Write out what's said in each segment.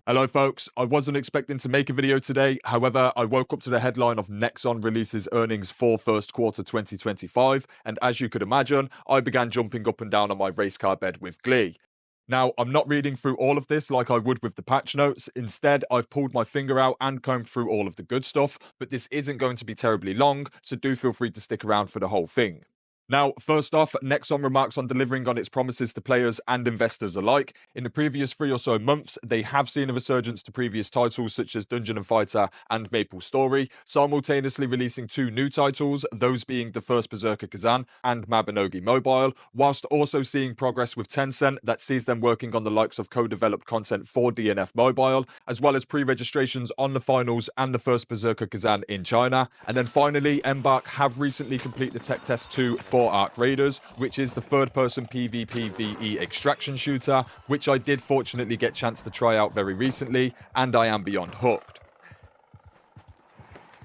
Hello folks, I wasn't expecting to make a video today, however I woke up to the headline of Nexon releases earnings for first quarter 2025, and as you could imagine, I began jumping up and down on my race car bed with glee. Now, I'm not reading through all of this like I would with the patch notes. Instead, I've pulled my finger out and combed through all of the good stuff, but this isn't going to be terribly long, so do feel free to stick around for the whole thing. Now, first off, Nexon remarks on delivering on its promises to players and investors alike. In the previous 3 or so months, they have seen a resurgence to previous titles such as Dungeon & Fighter and Maple Story, simultaneously releasing 2 new titles, those being the first Berserker Khazan and Mabinogi Mobile, whilst also seeing progress with Tencent that sees them working on the likes of co-developed content for DNF Mobile, as well as pre-registrations on the finals and the first Berserker Khazan in China. And then finally, Embark have recently completed the tech test 2 for Arc Raiders, which is the third-person PvPvE extraction shooter, which I did fortunately get a chance to try out very recently, and I am beyond hooked.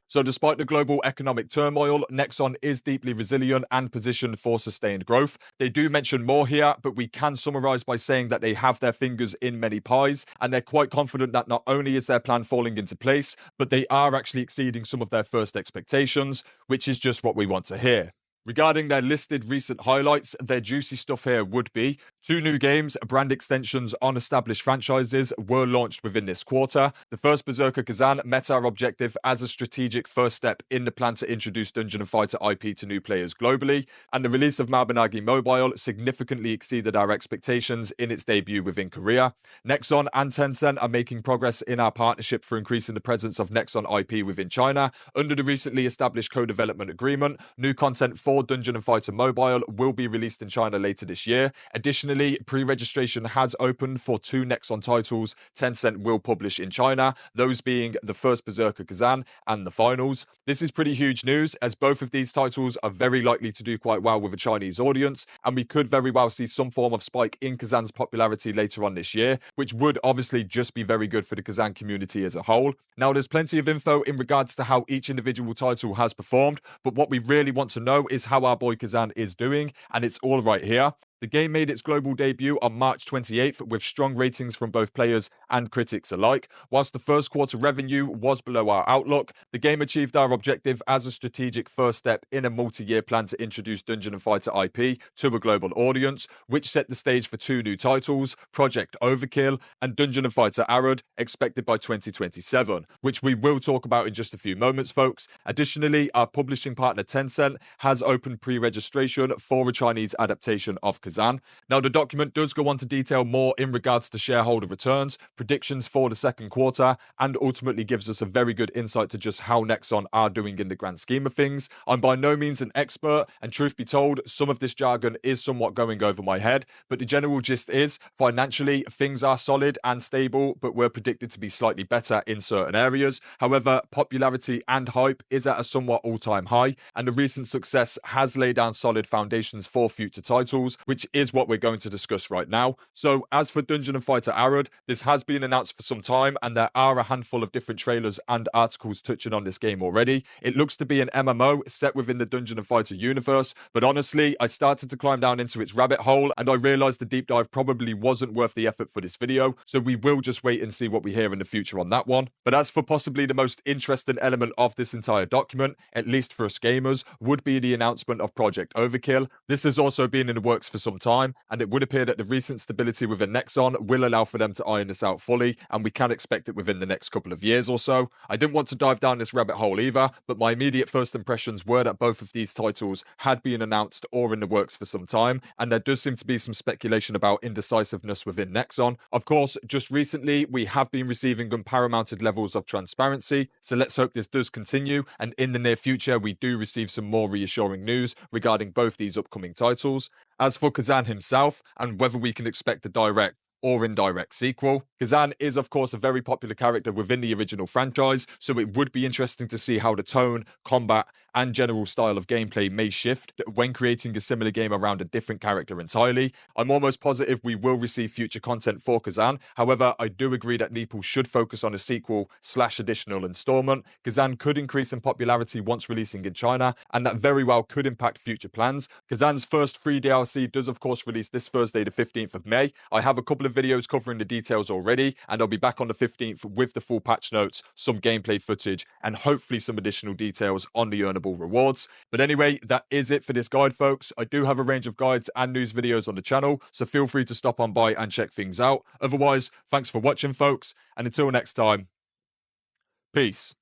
So despite the global economic turmoil, Nexon is deeply resilient and positioned for sustained growth. They do mention more here, but we can summarize by saying that they have their fingers in many pies, and they're quite confident that not only is their plan falling into place, but they are actually exceeding some of their first expectations, which is just what we want to hear. Regarding their listed recent highlights, their juicy stuff here would be 2 new games, brand extensions on established franchises were launched within this quarter. The first Berserker Khazan met our objective as a strategic first step in the plan to introduce Dungeon & Fighter IP to new players globally, and the release of Mabinogi Mobile significantly exceeded our expectations in its debut within Korea. Nexon and Tencent are making progress in our partnership for increasing the presence of Nexon IP within China. Under the recently established co-development agreement, new content for Dungeon & Fighter Mobile will be released in China later this year. Additionally, pre-registration has opened for 2 Nexon titles Tencent will publish in China, those being the first Berserker Khazan and the finals. This is pretty huge news, as both of these titles are very likely to do quite well with a Chinese audience, and we could very well see some form of spike in Khazan's popularity later on this year, which would obviously just be very good for the Khazan community as a whole. Now, there's plenty of info in regards to how each individual title has performed, but what we really want to know is how our boy Khazan is doing, and it's all right here. The game made its global debut on March 28th with strong ratings from both players and critics alike. Whilst the first quarter revenue was below our outlook, the game achieved our objective as a strategic first step in a multi-year plan to introduce Dungeon & Fighter IP to a global audience, which set the stage for 2 new titles, Project Overkill and Dungeon & Fighter Arad, expected by 2027, which we will talk about in just a few moments, folks. Additionally, our publishing partner Tencent has opened pre-registration for a Chinese adaptation of Khazan. Now, the document does go on to detail more in regards to shareholder returns, predictions for the second quarter, and ultimately gives us a very good insight to just how Nexon are doing in the grand scheme of things. I'm by no means an expert, and truth be told, some of this jargon is somewhat going over my head, but the general gist is, financially, things are solid and stable, but we're predicted to be slightly better in certain areas. However, popularity and hype is at a somewhat all-time high, and the recent success has laid down solid foundations for future titles, which is what we're going to discuss right now. So, as for Dungeon & Fighter Arad, this has been announced for some time, and there are a handful of different trailers and articles touching on this game already. It looks to be an MMO set within the Dungeon & Fighter universe, but honestly, I started to climb down into its rabbit hole, and I realized the deep dive probably wasn't worth the effort for this video, so we will just wait and see what we hear in the future on that one. But as for possibly the most interesting element of this entire document, at least for us gamers, would be the announcement of Project Overkill. This has also been in the works for some time, and it would appear that the recent stability within Nexon will allow for them to iron this out fully, and we can expect it within the next couple of years or so. I didn't want to dive down this rabbit hole either, but my immediate first impressions were that both of these titles had been announced or in the works for some time, and there does seem to be some speculation about indecisiveness within Nexon. Of course, just recently we have been receiving unparamounted levels of transparency, so let's hope this does continue, and in the near future we do receive some more reassuring news regarding both these upcoming titles. As for Khazan himself, and whether we can expect a direct or indirect sequel, Khazan is of course a very popular character within the original franchise, so it would be interesting to see how the tone, combat, and general style of gameplay may shift when creating a similar game around a different character entirely. I'm almost positive we will receive future content for Khazan. However, I do agree that Nepal should focus on a sequel/additional installment. Khazan could increase in popularity once releasing in China, and that very well could impact future plans. Khazan's first free DLC does, of course, release this Thursday, the 15th of May. I have a couple of videos covering the details already, and I'll be back on the 15th with the full patch notes, some gameplay footage, and hopefully some additional details on the earnable rewards. But anyway, that is it for this guide, folks. I do have a range of guides and news videos on the channel, so feel free to stop on by and check things out. Otherwise, thanks for watching, folks, and until next time, peace.